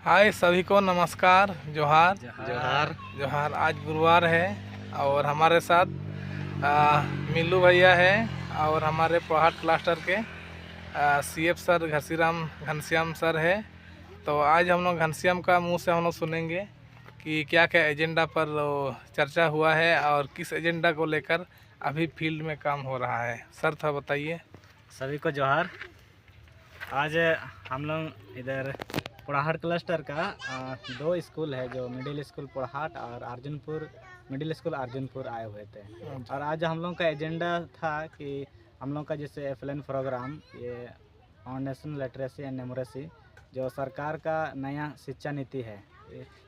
हाय सभी को नमस्कार, जोहार जोहार। जोहार। आज गुरुवार है और हमारे साथ मिल्लू भैया है और हमारे पोहाट क्लस्टर के सीएफ सर घनश्याम सर है। तो आज हम लोग घनश्याम का मुंह से हम लोग सुनेंगे कि क्या क्या एजेंडा पर चर्चा हुआ है और किस एजेंडा को लेकर अभी फील्ड में काम हो रहा है। सर था बताइए। सभी को जोहार। आज हम लोग इधर पोड़ाहाट क्लस्टर का दो स्कूल है, जो मिडिल स्कूल पोड़ाहाट और अर्जुनपुर मिडिल स्कूल अर्जुनपुर आए हुए थे। और आज हम लोग का एजेंडा था कि हम लोग का जैसे एफएलएन प्रोग्राम, ये फाउंडेशन लिटरेसी एंड न्यूमरेसी, जो सरकार का नया शिक्षा नीति है,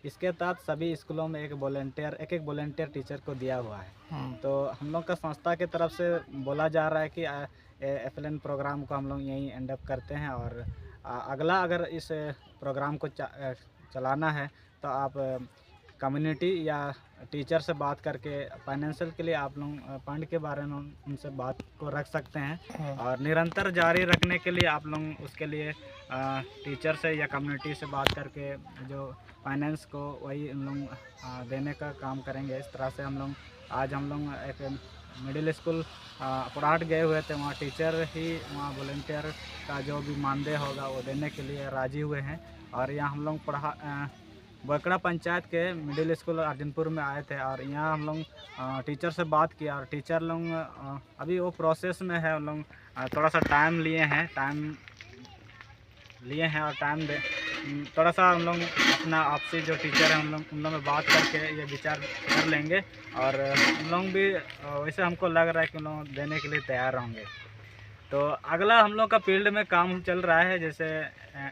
इसके तहत सभी स्कूलों में एक वॉलेंटियर टीचर को दिया हुआ है। तो हम लोग का संस्था के तरफ से बोला जा रहा है कि एफएलएन प्रोग्राम को हम लोग यहीं एंड अप करते हैं और अगला अगर इस प्रोग्राम को चलाना है तो आप कम्युनिटी या टीचर से बात करके फाइनेंशियल के लिए आप लोग फंड के बारे में उनसे बात को रख सकते हैं। और निरंतर जारी रखने के लिए आप लोग उसके लिए टीचर से या कम्युनिटी से बात करके जो फाइनेंस को वही हम लोग देने का काम करेंगे। इस तरह से आज हम लोग एक मिडिल स्कूल पोड़ाहाट गए हुए थे। वहाँ टीचर ही वहाँ वॉलेंटियर का जो भी मानदेय होगा वो देने के लिए राजी हुए हैं। और यहाँ हम लोग बोकड़ा पंचायत के मिडिल स्कूल अर्जुनपुर में आए थे और यहाँ हम लोग टीचर से बात किया और टीचर लोग अभी वो प्रोसेस में है। हम लोग थोड़ा सा टाइम लिए हैं और थोड़ा सा हम लोग अपना आपसी जो टीचर हैं उन लोग में बात करके ये विचार कर लेंगे। और उन लोग भी वैसे हमको लग रहा है कि उन लोग देने के लिए तैयार होंगे। तो अगला हम लोग का फील्ड में काम चल रहा है, जैसे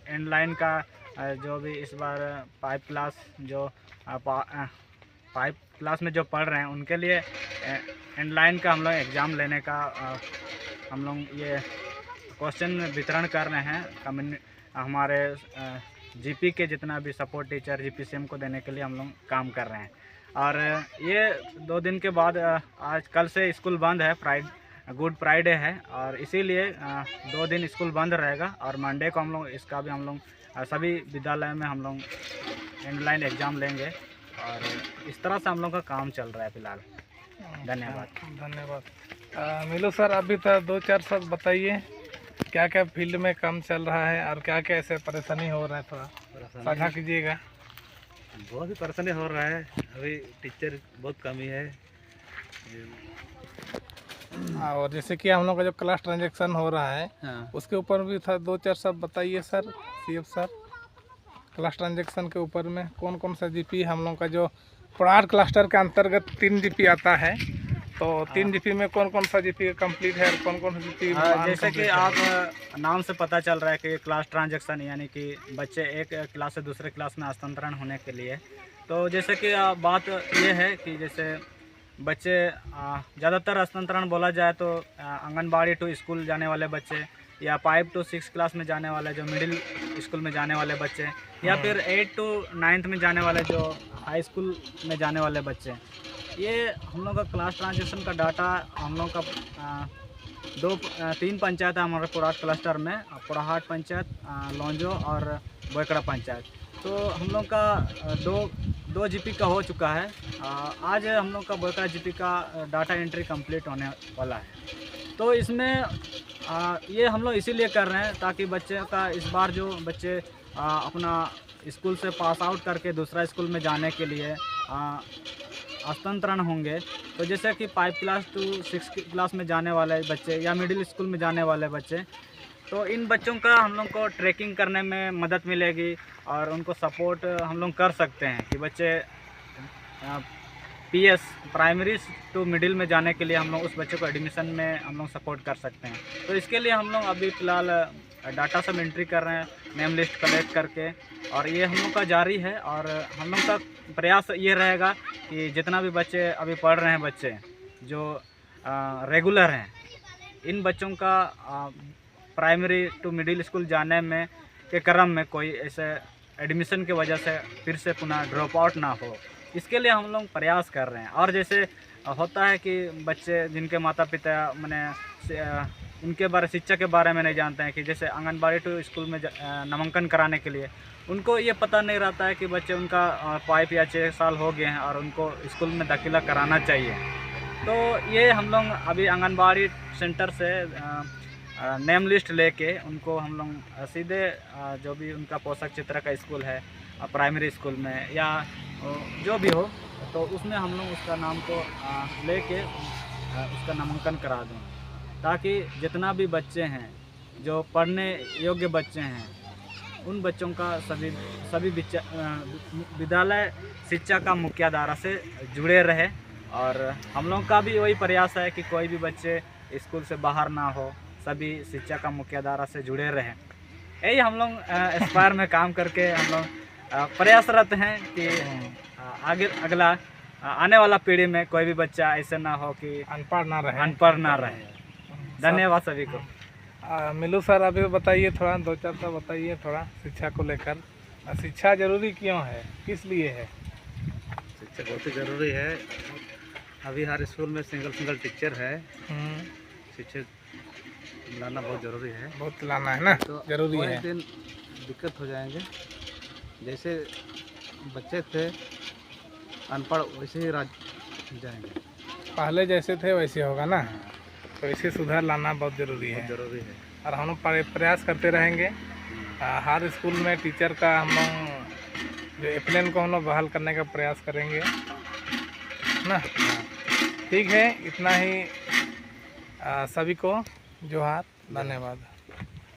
एंड लाइन का जो भी इस बार पाइप क्लास में जो पढ़ रहे हैं उनके लिए एंड लाइन का हम लोग एग्ज़ाम लेने का हम लोग ये क्वेश्चन वितरण कर रहे हैं। हमारे जीपी के जितना भी सपोर्ट टीचर जीपीसीएम को देने के लिए हम लोग काम कर रहे हैं। और ये 2 दिन के बाद आज कल से स्कूल बंद है, गुड फ्राइडे है और इसीलिए 2 दिन स्कूल बंद रहेगा। और मंडे को हम लोग सभी विद्यालय में हम लोग एंड लाइन एग्ज़ाम लेंगे। और इस तरह से हम लोग का काम चल रहा है फिलहाल। धन्यवाद। मिलो सर, अभी तो 2-4 शब्द बताइए क्या क्या फील्ड में काम चल रहा है और क्या क्या ऐसे परेशानी हो रहा है, थोड़ा साझा कीजिएगा। बहुत ही परेशानी हो रहा है, अभी टीचर बहुत कमी है। और जैसे कि हम लोग का जो क्लास ट्रांजैक्शन हो रहा है उसके ऊपर भी था 2-4 शब्द बताइए sir, CF sir. Class transaction के ऊपर में कौन कौन सा जीपी हम लोग का जो पोड़ाहाट क्लस्टर के अंतर्गत 3 जीपी आता है, तो 3 जीपी में कौन कौन सा जीपी कंप्लीट है और कौन कौन सा जीपी जैसे कि आप नाम से पता चल रहा है कि क्लास ट्रांजैक्शन यानी कि बच्चे एक क्लास से दूसरे क्लास में हस्तांतरण होने के लिए। तो जैसे कि बात ये है कि जैसे बच्चे ज़्यादातर हस्तांतरण बोला जाए तो आंगनबाड़ी टू स्कूल जाने वाले बच्चे, या 5 to 6 क्लास में जाने वाले जो मिडिल स्कूल में जाने वाले बच्चे, या फिर 8 to 9th में जाने वाले जो हाई स्कूल में जाने वाले बच्चे। ये हम लोग का क्लास ट्रांजैक्शन का डाटा हम लोग का 3 पंचायत है हमारे पोड़ाहाट क्लस्टर में, पोड़ाहाट पंचायत, लौंजो और बोकड़ा पंचायत। तो हम लोग का दो जीपी का हो चुका है। आज हम लोग का बोकड़ा जीपी का डाटा एंट्री कंप्लीट होने वाला है। तो इसमें ये हम लोग इसीलिए कर रहे हैं ताकि बच्चे का इस बार जो बच्चे अपना स्कूल से पास आउट करके दूसरा स्कूल में जाने के लिए हस्तांतरण होंगे। तो जैसे कि 5 क्लास to 6 क्लास में जाने वाले बच्चे या मिडिल स्कूल में जाने वाले बच्चे, तो इन बच्चों का हम लोग को ट्रैकिंग करने में मदद मिलेगी और उनको सपोर्ट हम लोग कर सकते हैं कि बच्चे पीएस प्राइमरी टू मिडिल में जाने के लिए हम लोग उस बच्चे को एडमिशन में हम लोग सपोर्ट कर सकते हैं। तो इसके लिए हम लोग अभी फ़िलहाल डाटा सब एंट्री कर रहे हैं, नेम लिस्ट कलेक्ट करके, और ये हम लोग का जारी है। और हम लोग का प्रयास ये रहेगा कि जितना भी बच्चे अभी पढ़ रहे हैं, बच्चे जो रेगुलर हैं, इन बच्चों का प्राइमरी टू मिडिल स्कूल जाने में के क्रम में कोई ऐसे एडमिशन की वजह से फिर से पुनः ड्रॉप आउट ना हो, इसके लिए हम लोग प्रयास कर रहे हैं। और जैसे होता है कि बच्चे जिनके माता पिता मैंने उनके बारे शिक्षा के बारे में नहीं जानते हैं कि जैसे आंगनबाड़ी टू स्कूल में नामांकन कराने के लिए उनको ये पता नहीं रहता है कि बच्चे उनका 5 या 6 साल हो गए हैं और उनको स्कूल में दाखिला कराना चाहिए। तो ये हम लोग अभी आंगनबाड़ी सेंटर से नेम लिस्ट लेके उनको हम लोग सीधे जो भी उनका पोषक चित्र का स्कूल है प्राइमरी स्कूल में या जो भी हो, तो उसमें हम लोग उसका नाम को लेके उसका नामांकन करा दें, ताकि जितना भी बच्चे हैं जो पढ़ने योग्य बच्चे हैं उन बच्चों का सभी विद्यालय शिक्षा का मुख्यधारा से जुड़े रहे। और हम लोग का भी वही प्रयास है कि कोई भी बच्चे स्कूल से बाहर ना हो, सभी शिक्षा का मुख्यधारा से जुड़े रहें। यही हम लोग एस्पायर में काम करके हम लोग प्रयासरत हैं कि आगे अगला आने वाला पीढ़ी में कोई भी बच्चा ऐसे ना हो कि अनपढ़ ना रहे। धन्यवाद सभी को। मिलू सर, अभी बताइए थोड़ा 2-4 तो बताइए थोड़ा शिक्षा को लेकर। शिक्षा जरूरी क्यों है, किस लिए है? शिक्षा बहुत ही ज़रूरी है। अभी हर स्कूल में सिंगल टीचर है, शिक्षक लाना बहुत ज़रूरी है। बहुत लाना है ना, तो जरूरी कोई है। दिन दिक्कत हो जाएंगे, जैसे बच्चे थे अनपढ़ वैसे ही राज जाएंगे। पहले जैसे थे वैसे होगा ना, तो इसे सुधार लाना बहुत ज़रूरी है। ज़रूरी है। और हम लोग प्रयास करते रहेंगे। हर स्कूल में टीचर का हम लोग जो एप्लेन को हम लोग बहाल करने का प्रयास करेंगे ना। ठीक है, इतना ही। सभी को जोहार, धन्यवाद।